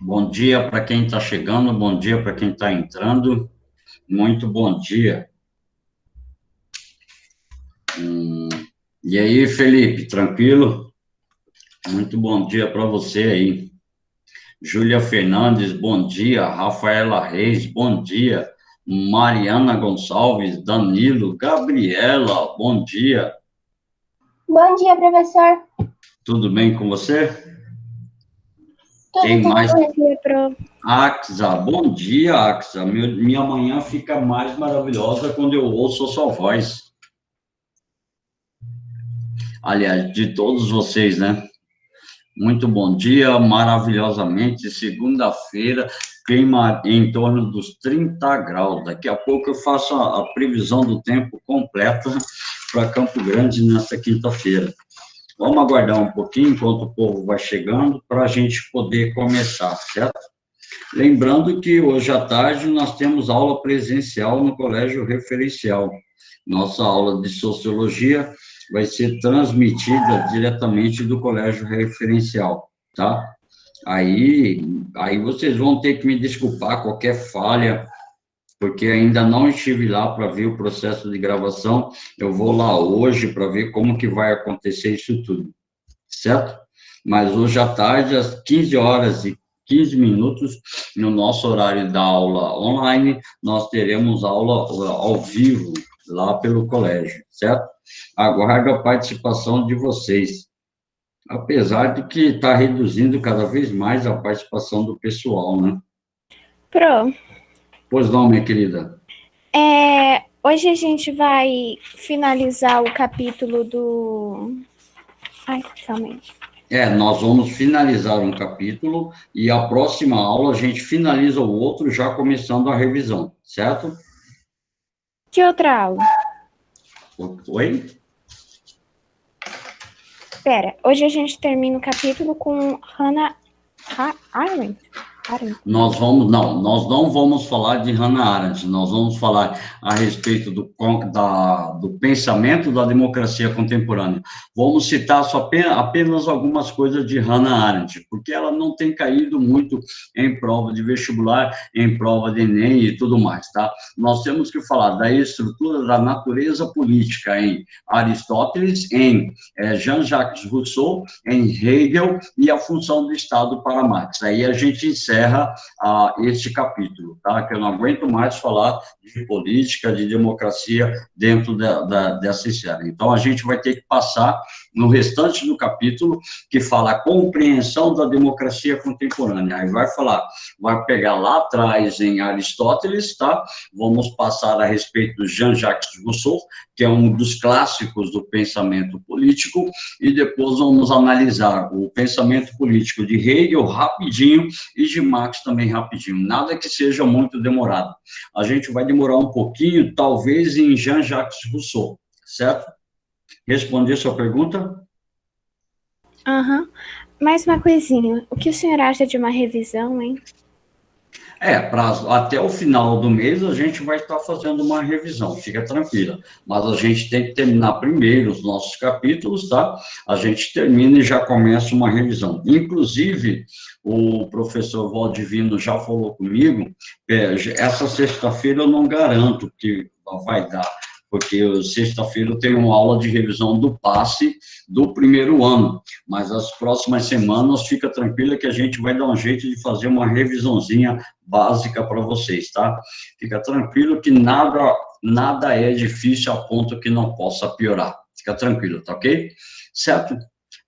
Bom dia para quem está chegando, bom dia para quem está entrando. Muito bom dia. Hum, e aí, Felipe, tranquilo? Muito bom dia para você aí. Júlia Fernandes, bom dia. Rafaela Reis, bom dia. Mariana Gonçalves, Danilo, Gabriela, bom dia. Bom dia, professor. Tudo bem com você? Tudo, Quem tudo mais? bom, dia, pro. Axa, bom dia, Axa. Minha manhã fica mais maravilhosa quando eu ouço a sua voz. Aliás, de todos vocês, né? Muito bom dia, maravilhosamente, segunda-feira, clima em torno dos 30 graus. Daqui a pouco eu faço a previsão do tempo completa para Campo Grande nesta quinta-feira. Vamos aguardar um pouquinho enquanto o povo vai chegando para a gente poder começar, certo? Lembrando que hoje à tarde nós temos aula presencial no Colégio Referencial. Nossa aula de Sociologia vai ser transmitida diretamente do Colégio Referencial, tá? Aí vocês vão ter que me desculpar qualquer falha, porque ainda não estive lá para ver o processo de gravação. Eu vou lá hoje para ver como que vai acontecer isso tudo, certo? Mas hoje à tarde, às 15 horas e 15 minutos, no nosso horário da aula online, nós teremos aula ao vivo lá pelo colégio, certo? Aguardo a participação de vocês, apesar de que está reduzindo cada vez mais a participação do pessoal, né? Pro, Pois não, minha querida? hoje a gente vai finalizar o capítulo do. Ai, somente. Nós vamos finalizar um capítulo e a próxima aula a gente finaliza o outro, já começando a revisão, certo? Que outra aula? Oi? Pera, hoje a gente termina o capítulo com Hannah Arendt. Nós não vamos falar de Hannah Arendt, nós vamos falar a respeito do pensamento da democracia contemporânea. Vamos citar apenas algumas coisas de Hannah Arendt, porque ela não tem caído muito em prova de vestibular, em prova de Enem e tudo mais, tá? Nós temos que falar da estrutura da natureza política em Aristóteles, em Jean-Jacques Rousseau, em Hegel e a função do Estado para Marx. Aí a gente encerra este capítulo, tá? Que eu não aguento mais falar de política, de democracia dentro dessa esfera. Então, a gente vai ter que passar no restante do capítulo, que fala a compreensão da democracia contemporânea. Aí vai pegar lá atrás em Aristóteles, tá? Vamos passar a respeito de Jean-Jacques Rousseau, que é um dos clássicos do pensamento político, e depois vamos analisar o pensamento político de Hegel rapidinho e de Marx também rapidinho, nada que seja muito demorado. A gente vai demorar um pouquinho, talvez, em Jean-Jacques Rousseau, certo? Respondi a sua pergunta? Aham. Mais uma coisinha. O que o senhor acha de uma revisão, hein? Até o final do mês a gente vai estar fazendo uma revisão, fica tranquila. Mas a gente tem que terminar primeiro os nossos capítulos, tá? A gente termina e já começa uma revisão. Inclusive, o professor Valdivino já falou comigo, essa sexta-feira eu não garanto que vai dar, porque sexta-feira eu tenho uma aula de revisão do passe do primeiro ano, mas as próximas semanas fica tranquila que a gente vai dar um jeito de fazer uma revisãozinha básica para vocês, tá? Fica tranquilo que nada é difícil a ponto que não possa piorar. Fica tranquilo, tá ok? Certo?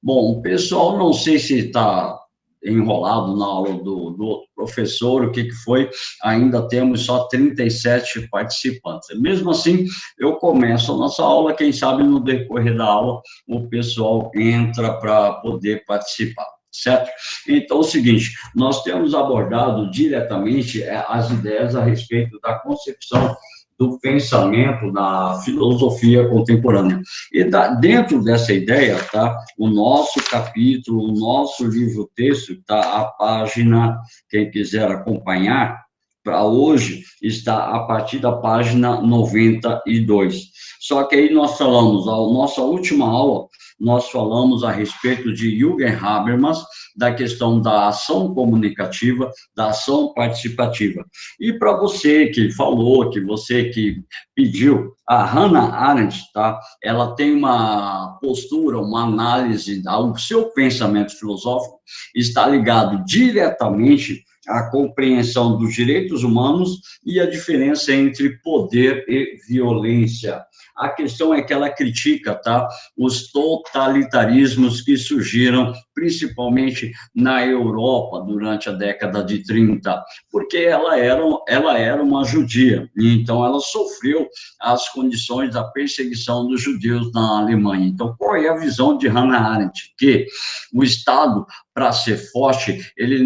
Bom, o pessoal não sei se está enrolado na aula do outro professor, o que foi, ainda temos só 37 participantes. Mesmo assim, eu começo a nossa aula, quem sabe no decorrer da aula o pessoal entra para poder participar. Certo? Então, é o seguinte, nós temos abordado diretamente as ideias a respeito da concepção do pensamento da filosofia contemporânea. E dentro dessa ideia, tá, o nosso capítulo, o nosso livro-texto, tá, a página, quem quiser acompanhar, para hoje, está a partir da página 92. Só que aí nós falamos, a nossa última aula, nós falamos a respeito de Jürgen Habermas, da questão da ação comunicativa, da ação participativa. E para você que falou, que você que pediu, a Hannah Arendt, tá? Ela tem uma postura, uma análise, o seu pensamento filosófico está ligado diretamente à compreensão dos direitos humanos e a diferença entre poder e violência. A questão é que ela critica, tá, os totalitarismos que surgiram principalmente na Europa durante a década de 30, porque ela era uma judia, e então ela sofreu as condições da perseguição dos judeus na Alemanha. Então, qual é a visão de Hannah Arendt? Que o Estado, para ser forte, ele ele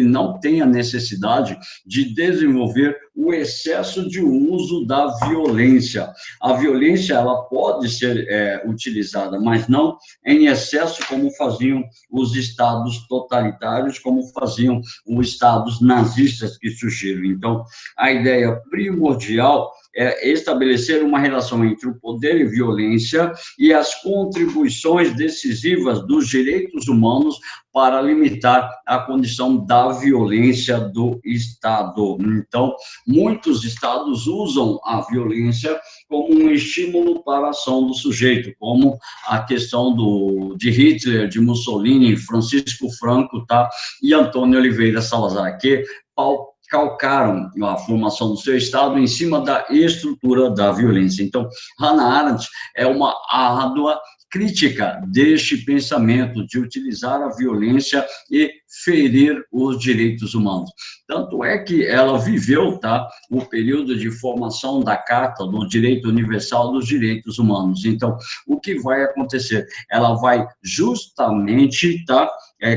não tem a necessidade de desenvolver o excesso de uso da violência. A violência, ela pode ser utilizada, mas não em excesso, como faziam os estados totalitários, como faziam os estados nazistas que surgiram. Então, a ideia primordial é estabelecer uma relação entre o poder e violência e as contribuições decisivas dos direitos humanos para limitar a condição da violência do Estado. Então, muitos estados usam a violência como um estímulo para a ação do sujeito, como a questão de Hitler, de Mussolini, Francisco Franco, tá? E Antônio Oliveira Salazar, que calcaram a formação do seu Estado em cima da estrutura da violência. Então, Hannah Arendt é uma árdua crítica deste pensamento de utilizar a violência e ferir os direitos humanos. Tanto é que ela viveu, tá, o período de formação da Carta do Direito Universal dos Direitos Humanos. Então, o que vai acontecer? Ela vai justamente, tá,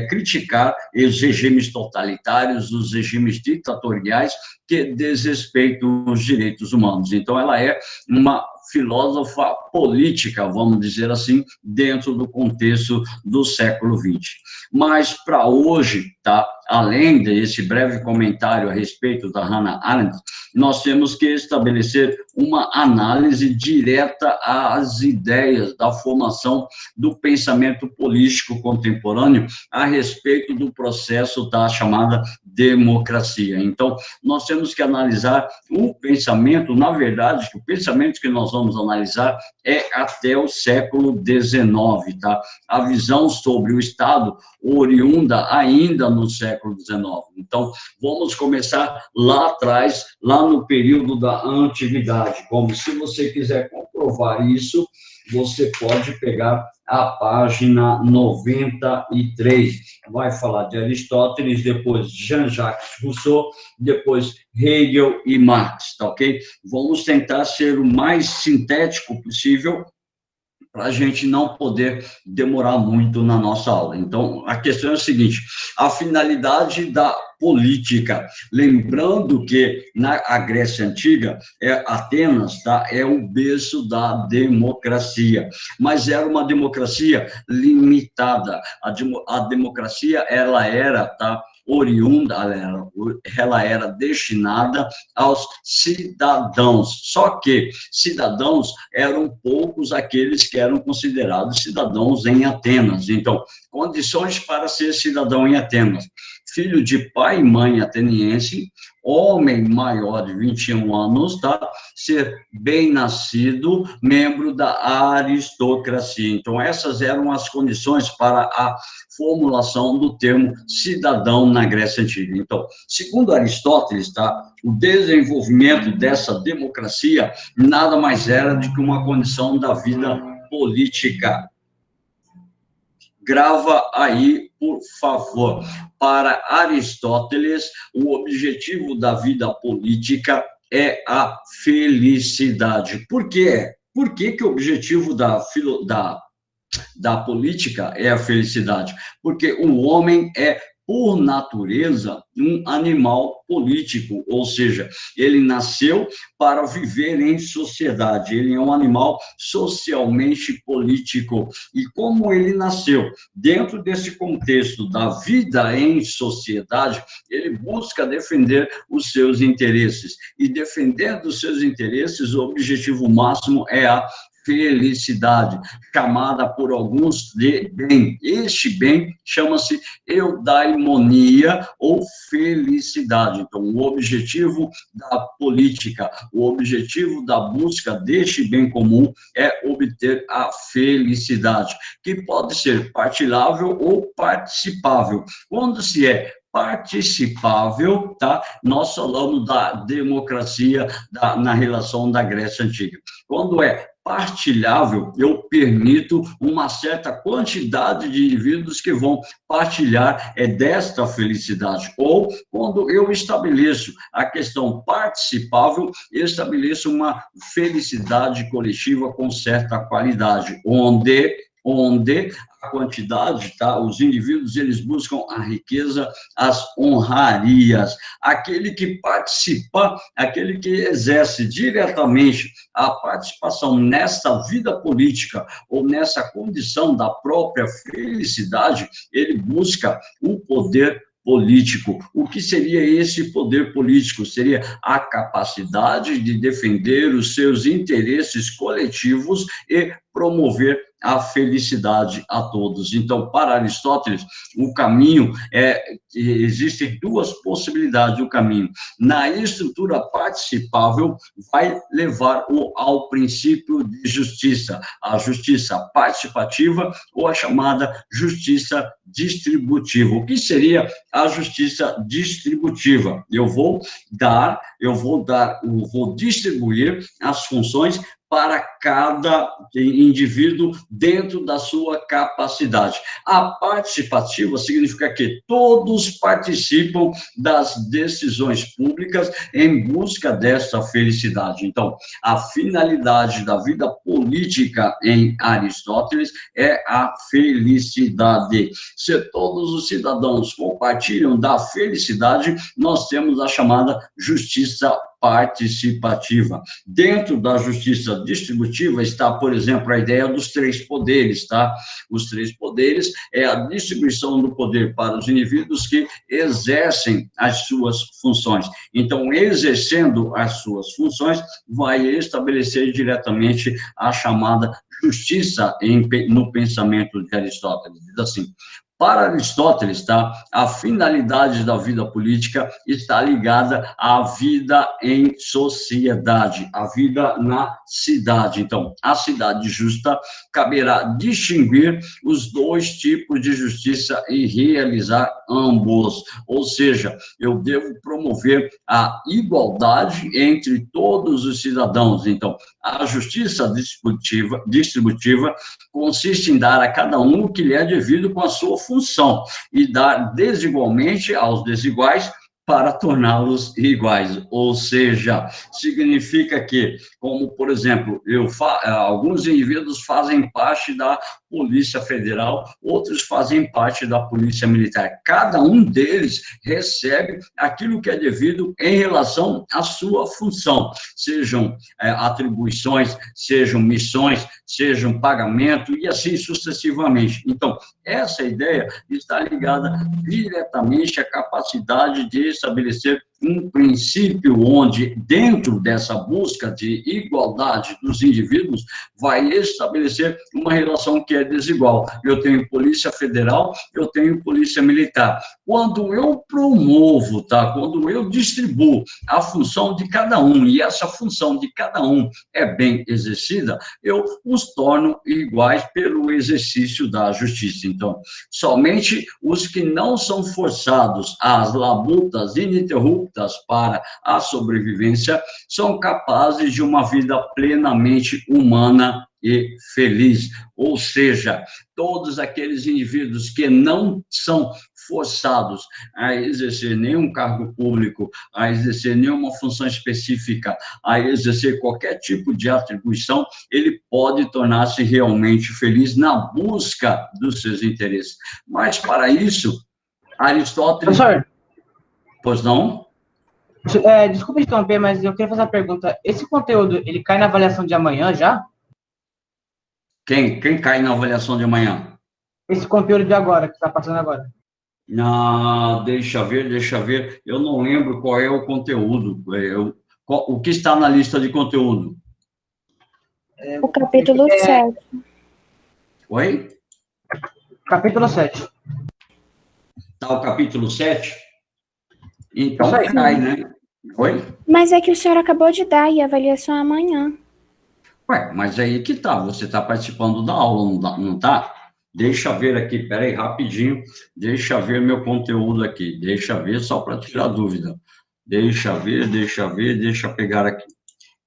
criticar os regimes totalitários, os regimes ditatoriais que desrespeitam os direitos humanos. Então, ela é uma filósofa política, vamos dizer assim, dentro do contexto do século XX. Mas, para hoje, tá, além desse breve comentário a respeito da Hannah Arendt, nós temos que estabelecer uma análise direta às ideias da formação do pensamento político contemporâneo a respeito do processo da chamada democracia. Então, nós temos que analisar o pensamento, na verdade, o pensamento que nós vamos analisar é até o século XIX, tá? A visão sobre o Estado oriunda ainda no século XIX. Então, vamos começar lá atrás, lá no período da antiguidade. Como se você quiser comprovar isso, você pode pegar a página 93. Vai falar de Aristóteles, depois Jean-Jacques Rousseau, depois Hegel e Marx, tá ok? Vamos tentar ser o mais sintético possível para a gente não poder demorar muito na nossa aula. Então, a questão é a seguinte: a finalidade da política, lembrando que na Grécia Antiga, Atenas, tá, é o berço da democracia, mas era uma democracia limitada. A democracia, ela era, tá, oriunda, ela era destinada aos cidadãos, só que cidadãos eram poucos aqueles que eram considerados cidadãos em Atenas. Então, condições para ser cidadão em Atenas: filho de pai e mãe ateniense, homem maior de 21 anos, tá? Ser bem-nascido, membro da aristocracia. Então, essas eram as condições para a formulação do termo cidadão na Grécia Antiga. Então, segundo Aristóteles, tá, o desenvolvimento dessa democracia nada mais era do que uma condição da vida política. Grava aí, por favor. Para Aristóteles, o objetivo da vida política é a felicidade. Por quê? Por que o objetivo da política é a felicidade? Porque o homem é, por natureza, um animal político, ou seja, ele nasceu para viver em sociedade, ele é um animal socialmente político, e como ele nasceu dentro desse contexto da vida em sociedade, ele busca defender os seus interesses, e defendendo os seus interesses, o objetivo máximo é a felicidade, chamada por alguns de bem. Este bem chama-se eudaimonia ou felicidade. Então, o objetivo da política, o objetivo da busca deste bem comum é obter a felicidade, que pode ser partilhável ou participável. Quando se é participável, tá? Nós falamos da democracia na relação da Grécia Antiga. Quando é partilhável, eu permito uma certa quantidade de indivíduos que vão partilhar desta felicidade. Ou, quando eu estabeleço a questão participável, eu estabeleço uma felicidade coletiva com certa qualidade, onde a quantidade, tá? Os indivíduos, eles buscam a riqueza, as honrarias. Aquele que participa, aquele que exerce diretamente a participação nesta vida política ou nessa condição da própria felicidade, ele busca o poder político. O que seria esse poder político? Seria a capacidade de defender os seus interesses coletivos e promover a felicidade a todos. Então, para Aristóteles, o caminho existem duas possibilidades do caminho. Na estrutura participável, vai levar ao princípio de justiça, a justiça participativa ou a chamada justiça distributiva. O que seria a justiça distributiva? Eu vou distribuir as funções para cada indivíduo dentro da sua capacidade. A participativa significa que todos participam das decisões públicas em busca dessa felicidade. Então, a finalidade da vida política em Aristóteles é a felicidade. Se todos os cidadãos compartilham da felicidade, nós temos a chamada justiça participativa. Dentro da justiça distributiva está, por exemplo, a ideia dos três poderes, tá? Os três poderes é a distribuição do poder para os indivíduos que exercem as suas funções. Então, exercendo as suas funções, vai estabelecer diretamente a chamada justiça no pensamento de Aristóteles. Diz assim: para Aristóteles, tá, a finalidade da vida política está ligada à vida em sociedade, à vida na cidade. Então, a cidade justa caberá distinguir os dois tipos de justiça e realizar ambos. Ou seja, eu devo promover a igualdade entre todos os cidadãos. Então, a justiça distributiva consiste em dar a cada um o que lhe é devido com a sua função e dar desigualmente aos desiguais para torná-los iguais. Ou seja, significa que, como, por exemplo, alguns indivíduos fazem parte da Polícia Federal, outros fazem parte da Polícia Militar. Cada um deles recebe aquilo que é devido em relação à sua função, sejam atribuições, sejam missões, sejam pagamento, e assim sucessivamente. Então, essa ideia está ligada diretamente à capacidade de estabelecer um princípio onde, dentro dessa busca de igualdade dos indivíduos, vai estabelecer uma relação que é desigual. Eu tenho Polícia Federal, eu tenho Polícia Militar. Quando eu promovo, tá? Quando eu distribuo a função de cada um, e essa função de cada um é bem exercida, eu os torno iguais pelo exercício da justiça. Então, somente os que não são forçados às labutas ininterruptas para a sobrevivência são capazes de uma vida plenamente humana e feliz. Ou seja, todos aqueles indivíduos que não são forçados a exercer nenhum cargo público, a exercer nenhuma função específica, a exercer qualquer tipo de atribuição, ele pode tornar-se realmente feliz na busca dos seus interesses. Mas, para isso, Aristóteles... Professor, Pois não? desculpa interromper, mas eu queria fazer uma pergunta. Esse conteúdo, ele cai na avaliação de amanhã já? Quem cai na avaliação de amanhã? Esse conteúdo de agora, que está passando agora. Deixa ver. Eu não lembro qual é o conteúdo. O que está na lista de conteúdo? O capítulo 7. Oi? Capítulo 7. Tá o capítulo 7? Então Isso aí. cai, né? Oi? Mas é que o senhor acabou de dar e a avaliação é amanhã. Ué, mas aí que tá, você está participando da aula, não tá? Deixa eu ver aqui, peraí, rapidinho, deixa eu ver meu conteúdo aqui, deixa eu ver só para tirar dúvida. Deixa eu ver, deixa eu pegar aqui.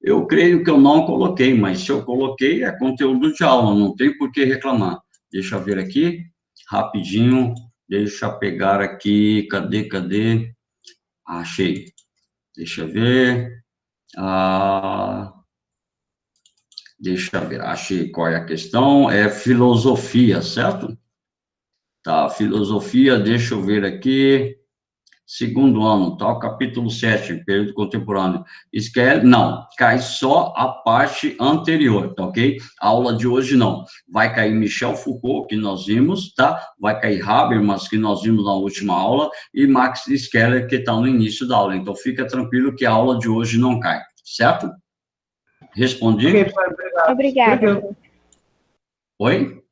Eu creio que eu não coloquei, mas se eu coloquei, é conteúdo de aula, não tem por que reclamar. Deixa eu ver aqui, rapidinho, deixa eu pegar aqui, cadê? Achei. Deixa eu ver. Deixa eu ver, achei qual é a questão. É filosofia, certo? Tá, filosofia, deixa eu ver aqui. Segundo ano, tá, o capítulo 7, período contemporâneo. Esquece, não, cai só a parte anterior, tá ok? A aula de hoje não. Vai cair Michel Foucault, que nós vimos, tá? Vai cair Habermas, que nós vimos na última aula, e Max Scheler, que está no início da aula. Então, fica tranquilo que a aula de hoje não cai, certo? Respondi? Ok, professor, obrigado. Obrigada. Tranquilo. Oi?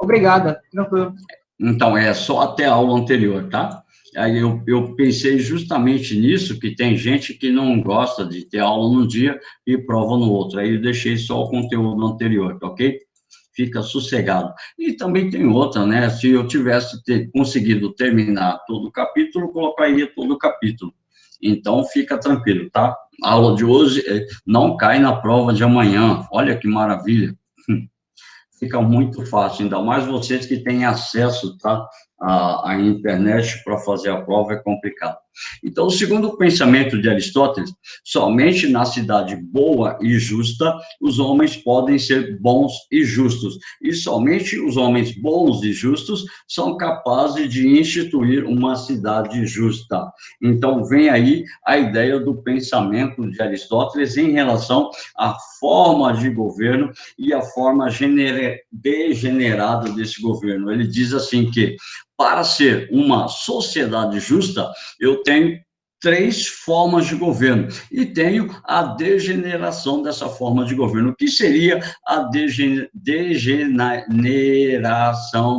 Obrigada. Tranquilo. Então, é só até a aula anterior, tá? Aí eu pensei justamente nisso, que tem gente que não gosta de ter aula num dia e prova no outro. Aí eu deixei só o conteúdo anterior, tá ok? Fica sossegado. E também tem outra, né? Se eu tivesse conseguido terminar todo o capítulo, eu colocaria todo o capítulo. Então, fica tranquilo, tá? A aula de hoje não cai na prova de amanhã. Olha que maravilha. Fica muito fácil, ainda mais vocês que têm acesso, tá, à internet para fazer a prova é complicado. Então, segundo o pensamento de Aristóteles, somente na cidade boa e justa os homens podem ser bons e justos, e somente os homens bons e justos são capazes de instituir uma cidade justa. Então, vem aí a ideia do pensamento de Aristóteles em relação à forma de governo e a forma degenerada desse governo. Ele diz assim que, para ser uma sociedade justa, eu tenho três formas de governo e tenho a degeneração dessa forma de governo. O que seria a degeneração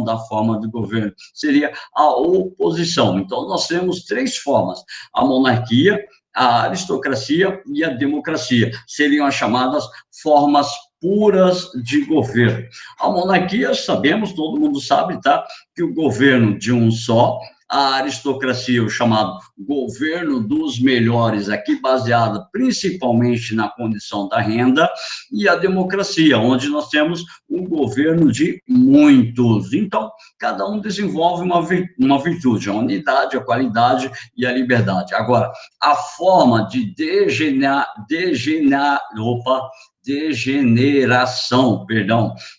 da forma de governo? Seria a oposição. Então, nós temos três formas: a monarquia, a aristocracia e a democracia. Seriam as chamadas formas puras de governo. A monarquia, sabemos, todo mundo sabe, tá? Que o governo de um só, a aristocracia, o chamado governo dos melhores, aqui baseada principalmente na condição da renda, e a democracia, onde nós temos um governo de muitos. Então, cada um desenvolve uma virtude, a unidade, a qualidade e a liberdade. Agora, a forma de degeneração,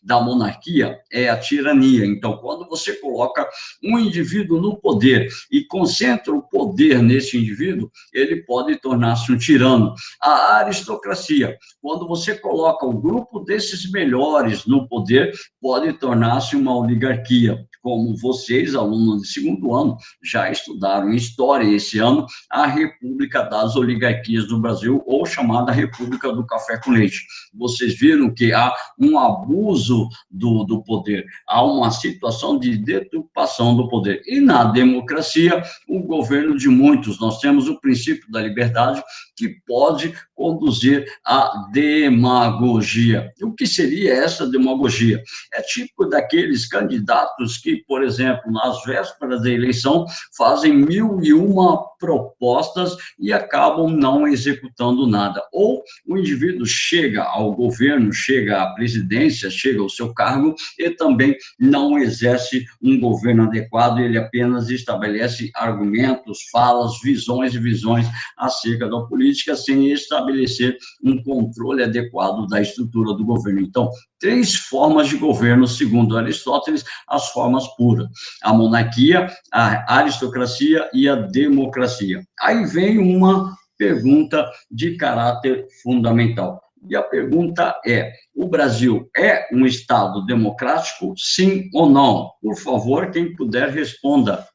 da monarquia é a tirania. Então, quando você coloca um indivíduo no poder e concentra o poder nesse indivíduo, ele pode tornar-se um tirano. A aristocracia, quando você coloca um grupo desses melhores no poder, pode tornar-se uma oligarquia. Como vocês, alunos de segundo ano, já estudaram em história esse ano a República das Oligarquias do Brasil, ou chamada República do Café com Leite. Vocês viram que há um abuso do poder, há uma situação de deturpação do poder. E na democracia, o governo de muitos, nós temos o princípio da liberdade, que pode conduzir à demagogia. O que seria essa demagogia? É típico daqueles candidatos que, por exemplo, nas vésperas da eleição, fazem 1001 propostas e acabam não executando nada. Ou o indivíduo chega ao governo, chega à presidência, chega ao seu cargo e também não exerce um governo adequado, ele apenas estabelece argumentos, falas, visões e visões acerca da política, sem estabelecer um controle adequado da estrutura do governo. Então, três formas de governo, segundo Aristóteles, as formas puras: a monarquia, a aristocracia e a democracia. Aí vem uma pergunta de caráter fundamental. E a pergunta é: o Brasil é um Estado democrático, sim ou não? Por favor, quem puder, responda.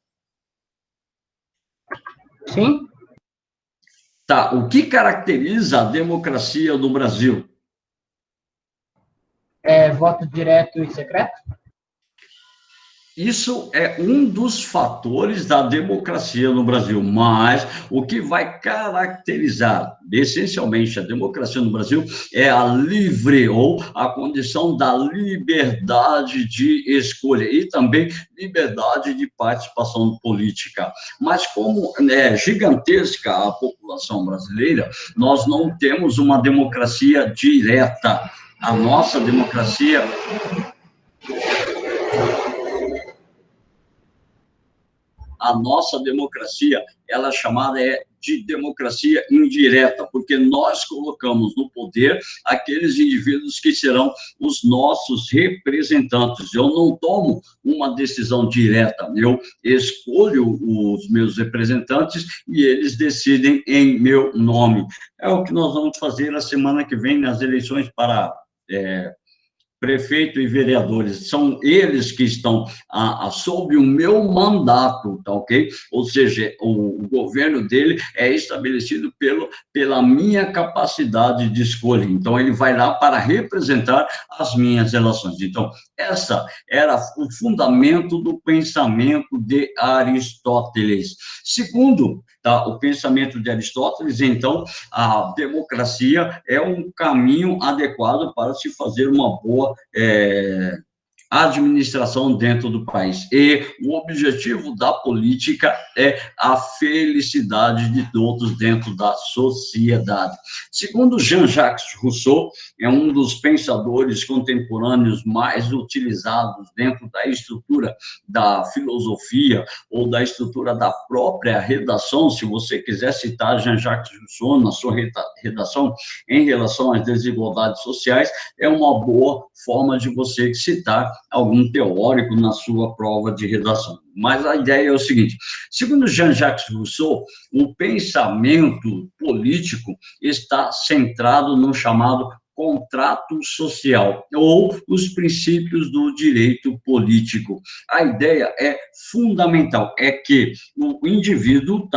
Sim? Tá, o que caracteriza a democracia do Brasil? voto direto e secreto? Isso é um dos fatores da democracia no Brasil, mas o que vai caracterizar essencialmente a democracia no Brasil é a livre ou a condição da liberdade de escolha e também liberdade de participação política. Mas como é gigantesca a população brasileira, nós não temos uma democracia direta. A nossa democracia ela é chamada de democracia indireta, porque nós colocamos no poder aqueles indivíduos que serão os nossos representantes. Eu não tomo uma decisão direta, eu escolho os meus representantes e eles decidem em meu nome. É o que nós vamos fazer a semana que vem nas eleições para prefeito e vereadores, são eles que estão sob o meu mandato, tá ok? Ou seja, o governo dele é estabelecido pela minha capacidade de escolha, então ele vai lá para representar as minhas relações. Então, essa era o fundamento do pensamento de Aristóteles. Segundo o pensamento de Aristóteles, então, a democracia é um caminho adequado para se fazer uma boa administração dentro do país. E o objetivo da política é a felicidade de todos dentro da sociedade. Segundo Jean-Jacques Rousseau, é um dos pensadores contemporâneos mais utilizados dentro da estrutura da filosofia ou da estrutura da própria redação. Se você quiser citar Jean-Jacques Rousseau na sua redação em relação às desigualdades sociais, é uma boa forma de você citar algum teórico na sua prova de redação. Mas a ideia é o seguinte: segundo Jean-Jacques Rousseau, o pensamento político está centrado no chamado contrato social, ou os princípios do direito político. A ideia é fundamental, é que o indivíduo,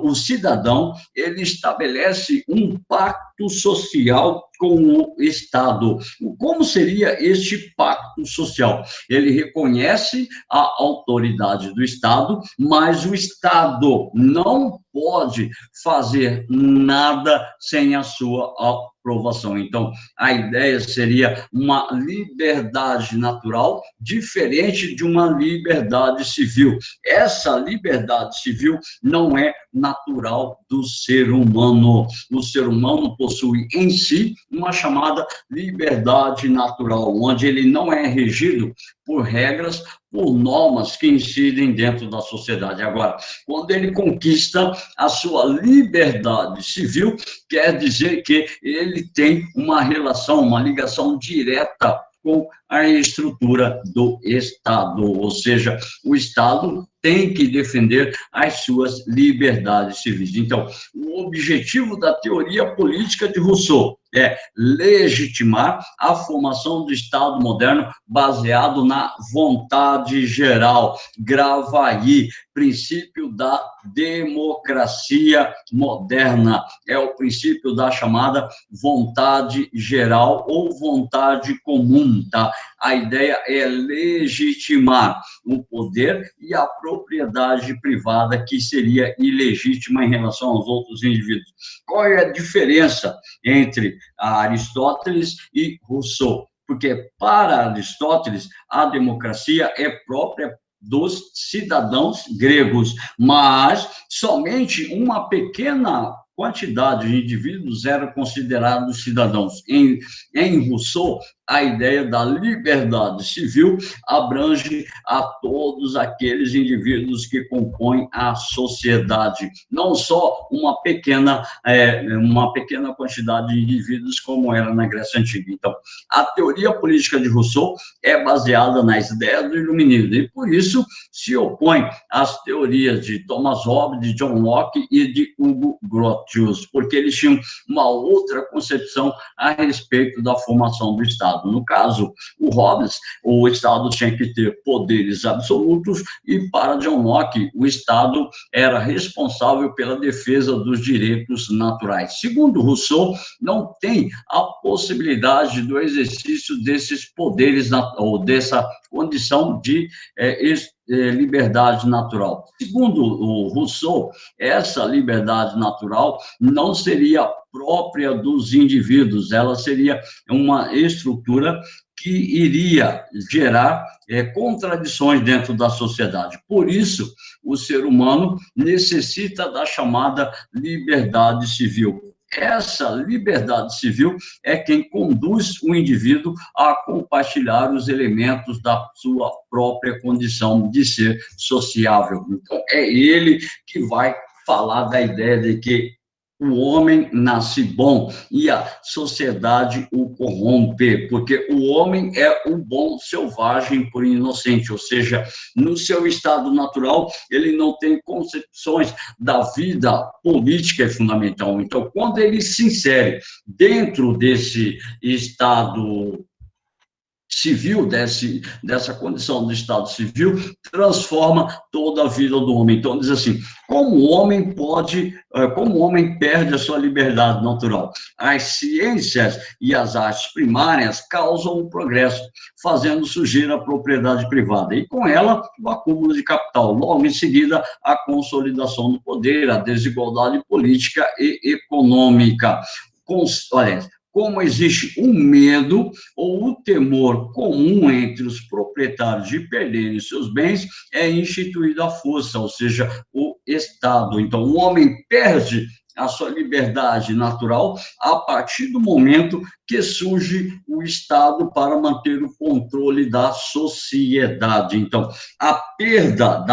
o cidadão, ele estabelece um pacto social com o Estado. Como seria este pacto social? Ele reconhece a autoridade do Estado, mas o Estado não pode fazer nada sem a sua aprovação. Então, a ideia seria uma liberdade natural diferente de uma liberdade civil. Essa liberdade civil não é natural do ser humano. O ser humano possui em si uma chamada liberdade natural, onde ele não é regido por regras, por normas que incidem dentro da sociedade. Agora, quando ele conquista a sua liberdade civil, quer dizer que ele tem uma relação, uma ligação direta com a estrutura do Estado, ou seja, o Estado tem que defender as suas liberdades civis. Então, o objetivo da teoria política de Rousseau é legitimar a formação do Estado moderno baseado na vontade geral. Grava aí, princípio da democracia moderna. É o princípio da chamada vontade geral ou vontade comum, tá? A ideia é legitimar o poder e a propriedade privada que seria ilegítima em relação aos outros indivíduos. Qual é a diferença entre Aristóteles e Rousseau? Porque para Aristóteles a democracia é própria dos cidadãos gregos, mas somente uma pequena quantidade de indivíduos eram considerados cidadãos. Em Rousseau, a ideia da liberdade civil abrange a todos aqueles indivíduos que compõem a sociedade, não só uma pequena quantidade de indivíduos como era na Grécia Antiga. Então, a teoria política de Rousseau é baseada nas ideias do iluminismo e, por isso, se opõe às teorias de Thomas Hobbes, de John Locke e de Hugo Grotius, porque eles tinham uma outra concepção a respeito da formação do Estado. Estado. No caso, o Hobbes, o Estado tinha que ter poderes absolutos e, para John Locke, o Estado era responsável pela defesa dos direitos naturais. Segundo Rousseau, não tem a possibilidade do exercício desses poderes, ou dessa condição de liberdade natural. Segundo o Rousseau, essa liberdade natural não seria própria dos indivíduos, ela seria uma estrutura que iria gerar contradições dentro da sociedade. Por isso, o ser humano necessita da chamada liberdade civil. Essa liberdade civil é quem conduz o indivíduo a compartilhar os elementos da sua própria condição de ser sociável. Então, é ele que vai falar da ideia de que o homem nasce bom e a sociedade o corrompe, porque o homem é o bom selvagem por inocente, ou seja, no seu estado natural, ele não tem concepções da vida política é fundamental. Então, quando ele se insere dentro desse estado civil, dessa condição do Estado civil, transforma toda a vida do homem. Então, diz assim, como o homem perde a sua liberdade natural? As ciências e as artes primárias causam o progresso, fazendo surgir a propriedade privada, e com ela, o acúmulo de capital. Logo em seguida, a consolidação do poder, a desigualdade política e econômica. Olha, como existe um medo ou o temor comum entre os proprietários de perderem seus bens, é instituída a força, ou seja, o Estado. Então, o homem perde a sua liberdade natural a partir do momento que surge o Estado para manter o controle da sociedade. Então, a perda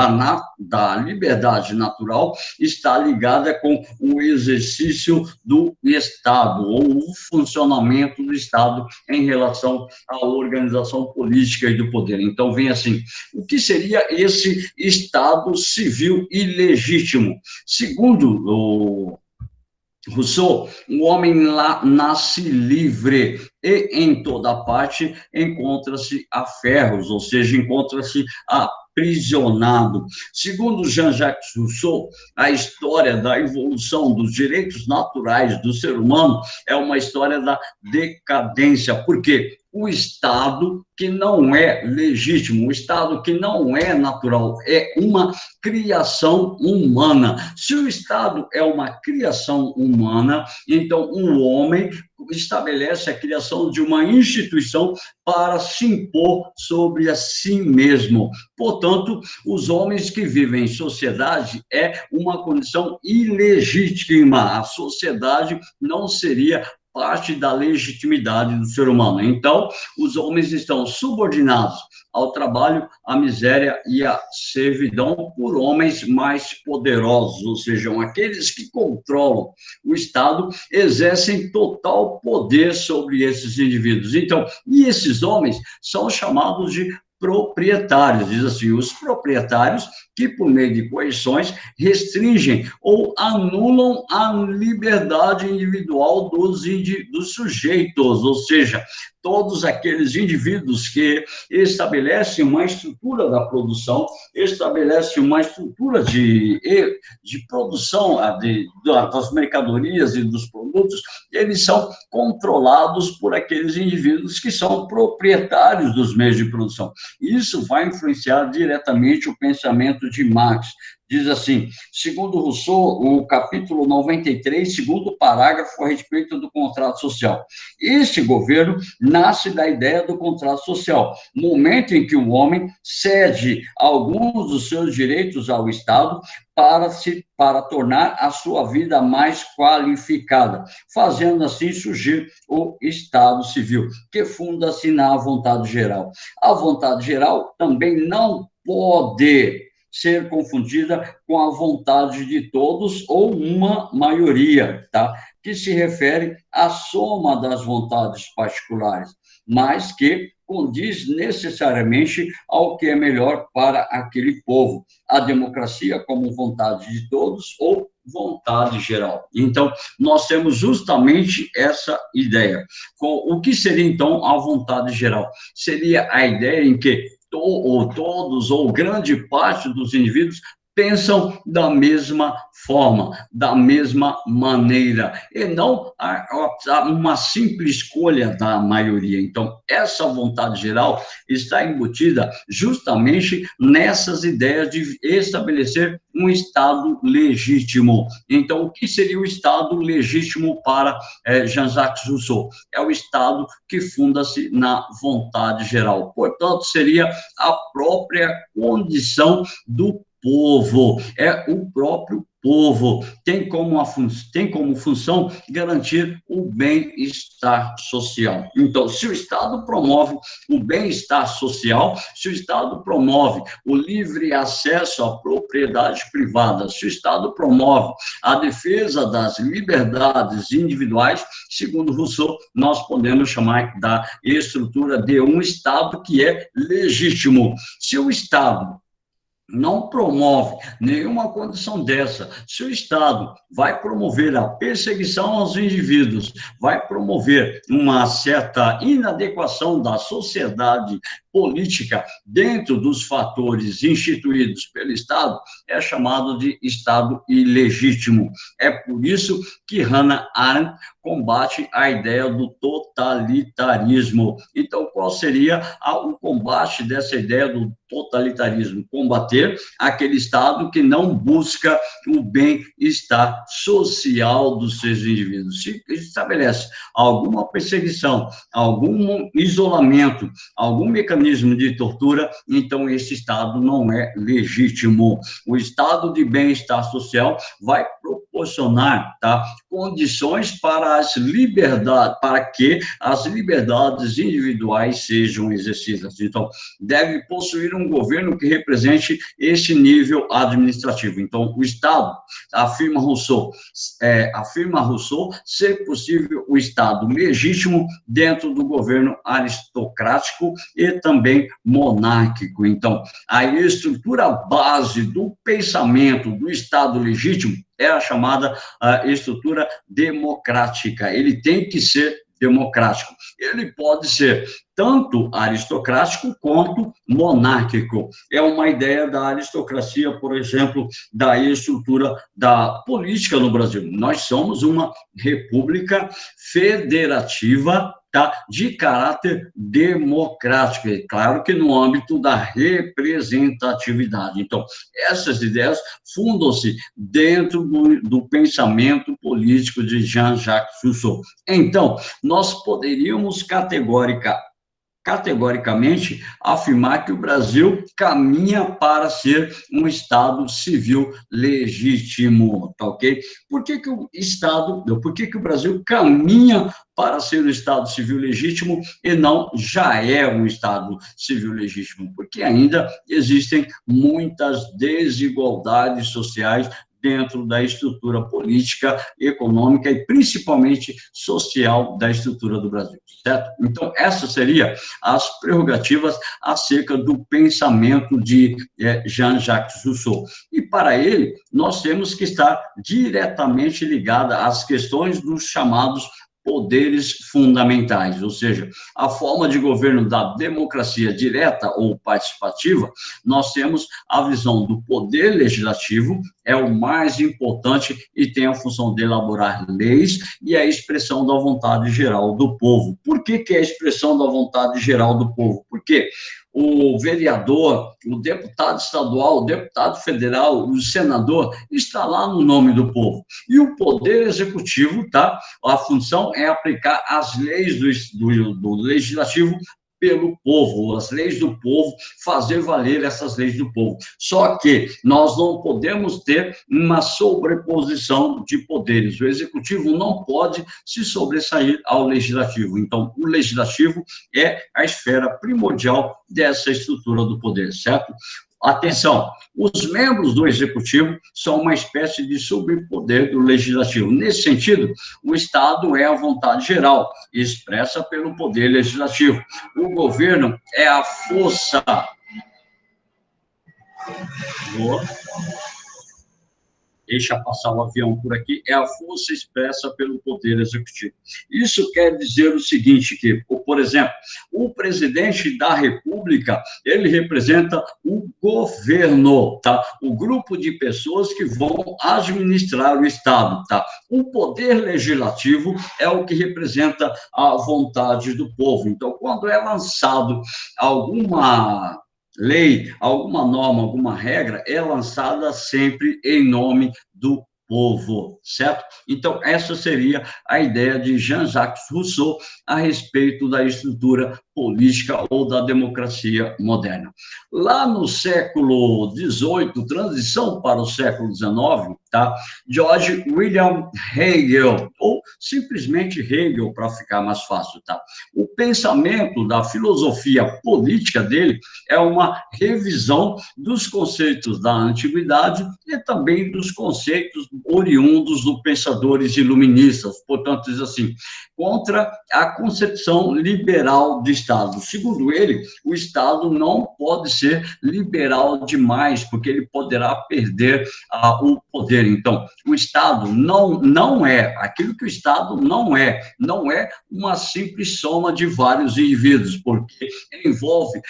da liberdade natural está ligada com o exercício do Estado, ou o funcionamento do Estado em relação à organização política e do poder. Então, vem assim, o que seria esse Estado civil ilegítimo? Segundo o Rousseau, o homem lá nasce livre e em toda parte encontra-se a ferros, ou seja, encontra-se aprisionado. Segundo Jean-Jacques Rousseau, a história da evolução dos direitos naturais do ser humano é uma história da decadência. Por quê? O Estado que não é legítimo, o Estado que não é natural, é uma criação humana. Se o Estado é uma criação humana, então o homem estabelece a criação de uma instituição para se impor sobre a si mesmo. Portanto, os homens que vivem em sociedade é uma condição ilegítima. A sociedade não seria parte da legitimidade do ser humano. Então, os homens estão subordinados ao trabalho, à miséria e à servidão por homens mais poderosos, ou seja, aqueles que controlam o Estado, exercem total poder sobre esses indivíduos. Então, e esses homens são chamados de proprietários, diz assim, os proprietários que, por meio de coerções, restringem ou anulam a liberdade individual dos sujeitos, ou seja, todos aqueles indivíduos que estabelecem uma estrutura da produção, estabelecem uma estrutura de produção das mercadorias e dos produtos, eles são controlados por aqueles indivíduos que são proprietários dos meios de produção. Isso vai influenciar diretamente o pensamento de Marx. Diz assim, segundo Rousseau, o capítulo 93, segundo parágrafo a respeito do contrato social. Este governo nasce da ideia do contrato social, momento em que o homem cede alguns dos seus direitos ao Estado para tornar a sua vida mais qualificada, fazendo assim surgir o Estado civil, que funda-se na vontade geral. A vontade geral também não pode ser confundida com a vontade de todos ou uma maioria, tá? Que se refere à soma das vontades particulares, mas que condiz necessariamente ao que é melhor para aquele povo. A democracia como vontade de todos ou vontade geral. Então, nós temos justamente essa ideia. O que seria, então, a vontade geral? Seria a ideia em que ou todos, ou grande parte dos indivíduos pensam da mesma forma, da mesma maneira, e não uma simples escolha da maioria. Então, essa vontade geral está embutida justamente nessas ideias de estabelecer um Estado legítimo. Então, o que seria o Estado legítimo para Jean-Jacques Rousseau? É o Estado que funda-se na vontade geral. Portanto, seria a própria condição do povo, é o próprio povo, tem como função garantir o bem-estar social. Então, se o Estado promove o bem-estar social, se o Estado promove o livre acesso à propriedade privada, se o Estado promove a defesa das liberdades individuais, segundo Rousseau, nós podemos chamar da estrutura de um Estado que é legítimo. Se o Estado não promove nenhuma condição dessa, se o Estado vai promover a perseguição aos indivíduos, vai promover uma certa inadequação da sociedade política dentro dos fatores instituídos pelo Estado, é chamado de Estado ilegítimo. É por isso que Hannah Arendt combate a ideia do totalitarismo. Então, qual seria o combate dessa ideia do totalitarismo? Combater aquele Estado que não busca o bem-estar social dos seus indivíduos. Se estabelece alguma perseguição, algum isolamento, algum mecanismo de tortura, então esse Estado não é legítimo. O Estado de bem-estar social vai proporcionar, tá, condições para que as liberdades individuais sejam exercidas. Então, deve possuir um governo que represente este nível administrativo. Então, o Estado, afirma Rousseau, ser possível o Estado legítimo dentro do governo aristocrático e também monárquico. Então, a estrutura base do pensamento do Estado legítimo é a chamada estrutura democrática. Ele tem que ser democrático. Ele pode ser tanto aristocrático quanto monárquico. É uma ideia da aristocracia, por exemplo, da estrutura da política no Brasil. Nós somos uma república federativa, tá, de caráter democrático, é claro que no âmbito da representatividade. Então, essas ideias fundam-se dentro do pensamento político de Jean-Jacques Rousseau. Então, nós poderíamos categoricamente afirmar que o Brasil caminha para ser um Estado civil legítimo, tá ok? Por que o Brasil caminha para ser um Estado civil legítimo e não já é um Estado civil legítimo? Porque ainda existem muitas desigualdades sociais dentro da estrutura política, econômica e principalmente social da estrutura do Brasil, certo? Então, essas seriam as prerrogativas acerca do pensamento de Jean-Jacques Rousseau. E para ele, nós temos que estar diretamente ligada às questões dos chamados poderes fundamentais, ou seja, a forma de governo da democracia direta ou participativa, nós temos a visão do poder legislativo, é o mais importante e tem a função de elaborar leis e a expressão da vontade geral do povo. Por que é a expressão da vontade geral do povo? Porque o vereador, o deputado estadual, o deputado federal, o senador, está lá no nome do povo. E o poder executivo, tá? A função é aplicar as leis do legislativo pelo povo, as leis do povo, fazer valer essas leis do povo. Só que nós não podemos ter uma sobreposição de poderes. O executivo não pode se sobressair ao legislativo. Então, o legislativo é a esfera primordial dessa estrutura do poder, certo? Atenção, os membros do executivo são uma espécie de subpoder do legislativo. Nesse sentido, o Estado é a vontade geral, expressa pelo poder legislativo. O governo é a força. Boa. deixa passar o avião por aqui, é a força expressa pelo Poder Executivo. Isso quer dizer o seguinte, que, por exemplo, o presidente da República, ele representa o governo, tá? O grupo de pessoas que vão administrar o Estado, tá? O Poder Legislativo é o que representa a vontade do povo. Então, quando é lançado alguma lei, alguma norma, alguma regra, é lançada sempre em nome do povo, certo? Então, essa seria a ideia de Jean-Jacques Rousseau a respeito da estrutura política ou da democracia moderna. Lá no século XVIII, transição para o século XIX, tá? George William Hegel, ou simplesmente Hegel, para ficar mais fácil, tá? O pensamento da filosofia política dele é uma revisão dos conceitos da antiguidade e também dos conceitos oriundos dos pensadores iluministas, portanto, diz assim, contra a concepção liberal de Estado. Segundo ele, o Estado não pode ser liberal demais, porque ele poderá perder o poder. Então, o Estado não é, aquilo que o Estado não é uma simples soma de vários indivíduos, porque envolve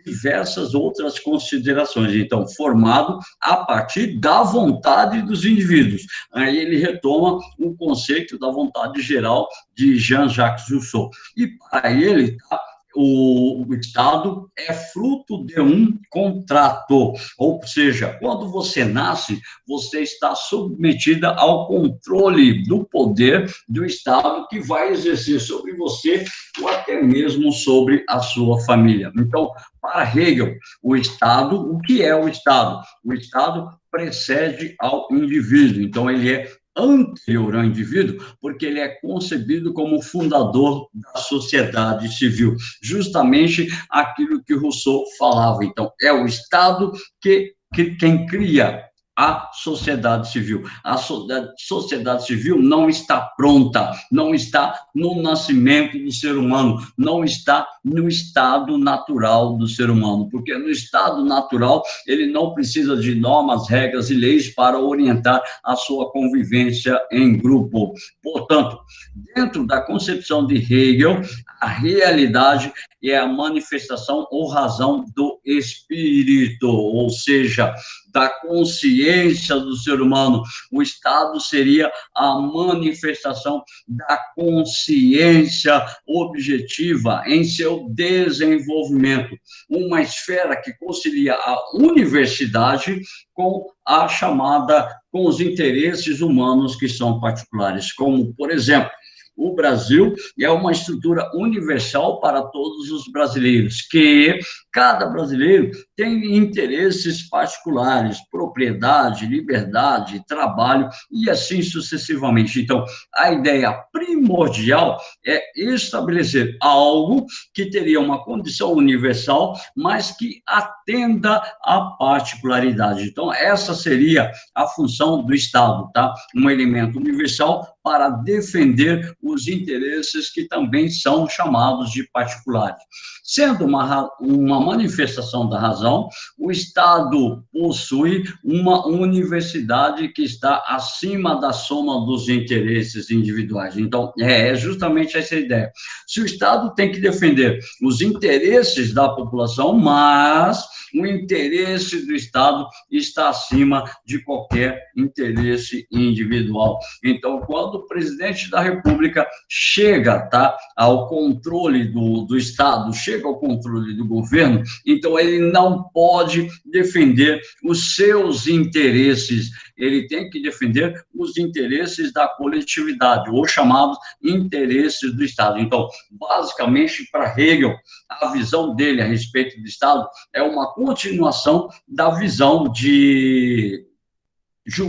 diversas outras considerações, então, formado a partir da vontade dos indivíduos. Aí ele retoma o conceito da vontade geral de Jean-Jacques Rousseau. E para ele, o Estado é fruto de um contrato, ou seja, quando você nasce, você está submetida ao controle do poder do Estado que vai exercer sobre você ou até mesmo sobre a sua família. Então, para Hegel, o Estado, o que é o Estado? O Estado precede ao indivíduo, então ele é anterior ao indivíduo, porque ele é concebido como fundador da sociedade civil, justamente aquilo que Rousseau falava. Então, é o Estado que quem cria a sociedade civil. A sociedade civil não está pronta, não está no nascimento do ser humano, não está no estado natural do ser humano, porque no estado natural ele não precisa de normas, regras e leis para orientar a sua convivência em grupo. Portanto, dentro da concepção de Hegel, a realidade é a manifestação ou razão do espírito, ou seja, da consciência do ser humano. O Estado seria a manifestação da consciência objetiva em seu desenvolvimento, uma esfera que concilia a universidade com com os interesses humanos que são particulares, como, por exemplo, o Brasil é uma estrutura universal para todos os brasileiros, que cada brasileiro tem interesses particulares, propriedade, liberdade, trabalho e assim sucessivamente. Então, a ideia primordial é estabelecer algo que teria uma condição universal, mas que atenda à particularidade. Então, essa seria a função do Estado, tá? Um elemento universal para defender os interesses que também são chamados de particulares. Sendo uma manifestação da razão, o Estado possui uma universidade que está acima da soma dos interesses individuais. Então, é justamente essa ideia. Se o Estado tem que defender os interesses da população, mas o interesse do Estado está acima de qualquer interesse individual. Então, quando o presidente da República chega, tá, ao controle do Estado, chega ao controle do governo, então ele não pode defender os seus interesses, ele tem que defender os interesses da coletividade, ou chamados interesses do Estado. Então, basicamente, para Hegel, a visão dele a respeito do Estado é uma continuação da visão de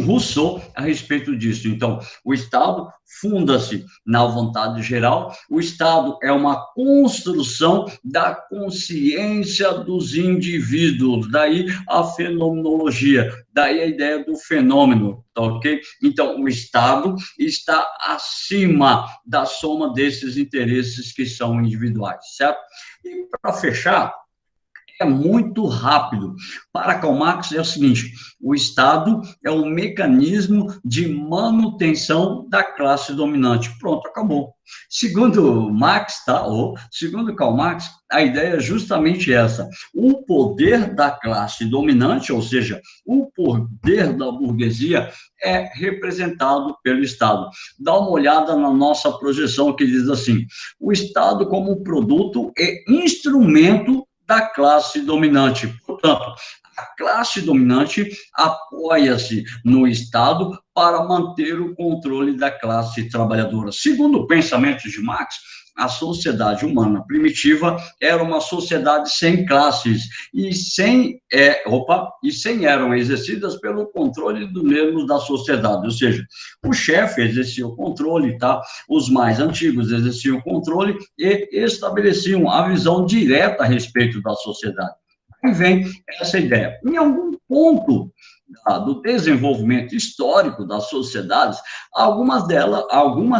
Rousseau a respeito disso. Então, o Estado funda-se na vontade geral, o Estado é uma construção da consciência dos indivíduos, daí a fenomenologia, daí a ideia do fenômeno, tá ok? Então, o Estado está acima da soma desses interesses que são individuais, certo? E, para fechar, é muito rápido. Para Karl Marx é o seguinte: o Estado é um mecanismo de manutenção da classe dominante. Pronto, acabou. Segundo Marx, tá? Ou segundo Karl Marx, a ideia é justamente essa: o poder da classe dominante, ou seja, o poder da burguesia, é representado pelo Estado. Dá uma olhada na nossa projeção que diz assim: o Estado como produto e instrumento da classe dominante. Portanto, a classe dominante apoia-se no Estado para manter o controle da classe trabalhadora. Segundo o pensamento de Marx, a sociedade humana primitiva era uma sociedade sem classes e sem eram exercidas pelo controle dos membros da sociedade, ou seja, o chefe exercia o controle, tá? Os mais antigos exerciam o controle e estabeleciam a visão direta a respeito da sociedade. Aí vem essa ideia. Em algum ponto do desenvolvimento histórico das sociedades, algumas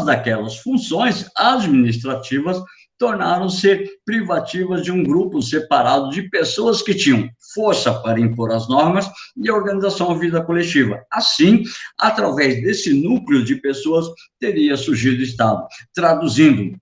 daquelas funções administrativas tornaram-se privativas de um grupo separado de pessoas que tinham força para impor as normas e a organização da vida coletiva. Assim, através desse núcleo de pessoas, teria surgido o Estado. Traduzindo,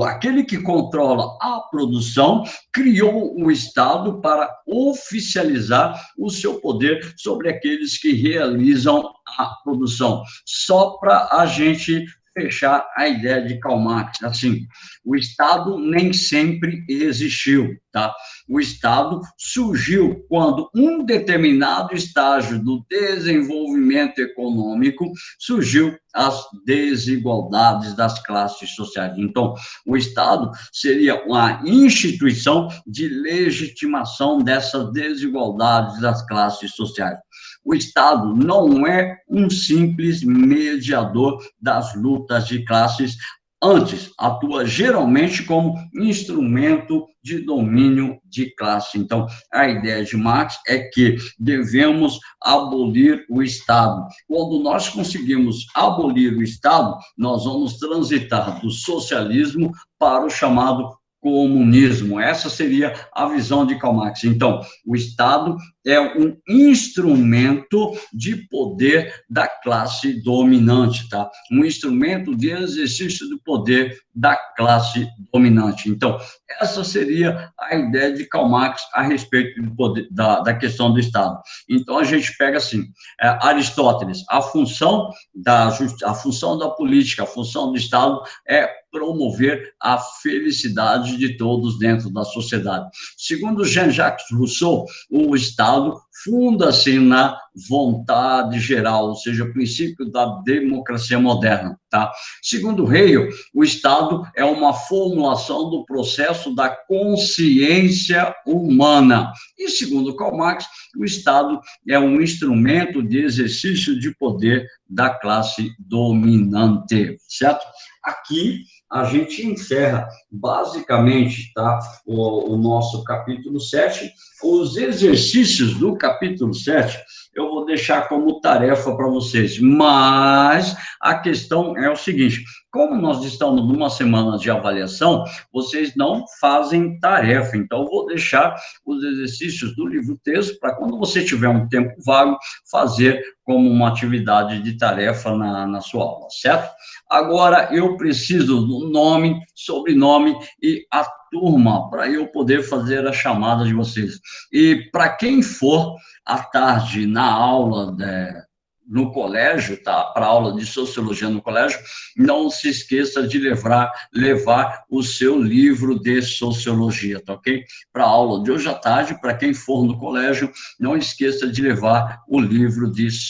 aquele que controla a produção criou o Estado para oficializar o seu poder sobre aqueles que realizam a produção. Só para a gente fechar a ideia de Karl Marx, assim, o Estado nem sempre existiu, tá? O Estado surgiu quando um determinado estágio do desenvolvimento econômico surgiu as desigualdades das classes sociais. Então, o Estado seria uma instituição de legitimação dessas desigualdades das classes sociais. O Estado não é um simples mediador das lutas de classes, antes, atua geralmente como instrumento de domínio de classe. Então, a ideia de Marx é que devemos abolir o Estado. Quando nós conseguimos abolir o Estado, nós vamos transitar do socialismo para o chamado comunismo. Essa seria a visão de Karl Marx. Então, o Estado é um instrumento de poder da classe dominante, tá? Um instrumento de exercício do poder da classe dominante. Então, essa seria a ideia de Karl Marx a respeito do poder, da questão do Estado. Então, a gente pega assim, Aristóteles, a função da política, a função do Estado é promover a felicidade de todos dentro da sociedade. Segundo Jean-Jacques Rousseau, o Estado funda-se na vontade geral, ou seja, o princípio da democracia moderna, tá? Segundo Hegel, o Estado é uma formulação do processo da consciência humana. E segundo Karl Marx, o Estado é um instrumento de exercício de poder da classe dominante, certo? Aqui a gente encerra basicamente, tá, o nosso capítulo 7. Os exercícios do capítulo 7 eu vou deixar como tarefa para vocês, mas a questão é o seguinte: como nós estamos numa semana de avaliação, vocês não fazem tarefa, então eu vou deixar os exercícios do livro-texto para quando você tiver um tempo vago, fazer como uma atividade de tarefa na sua aula, certo? Agora, eu preciso do nome, sobrenome e a turma para eu poder fazer a chamada de vocês. E para quem for à tarde na aula no colégio, tá? Para a aula de sociologia no colégio, não se esqueça de levar o seu livro de sociologia, tá ok? Para a aula de hoje à tarde, para quem for no colégio, não esqueça de levar o livro de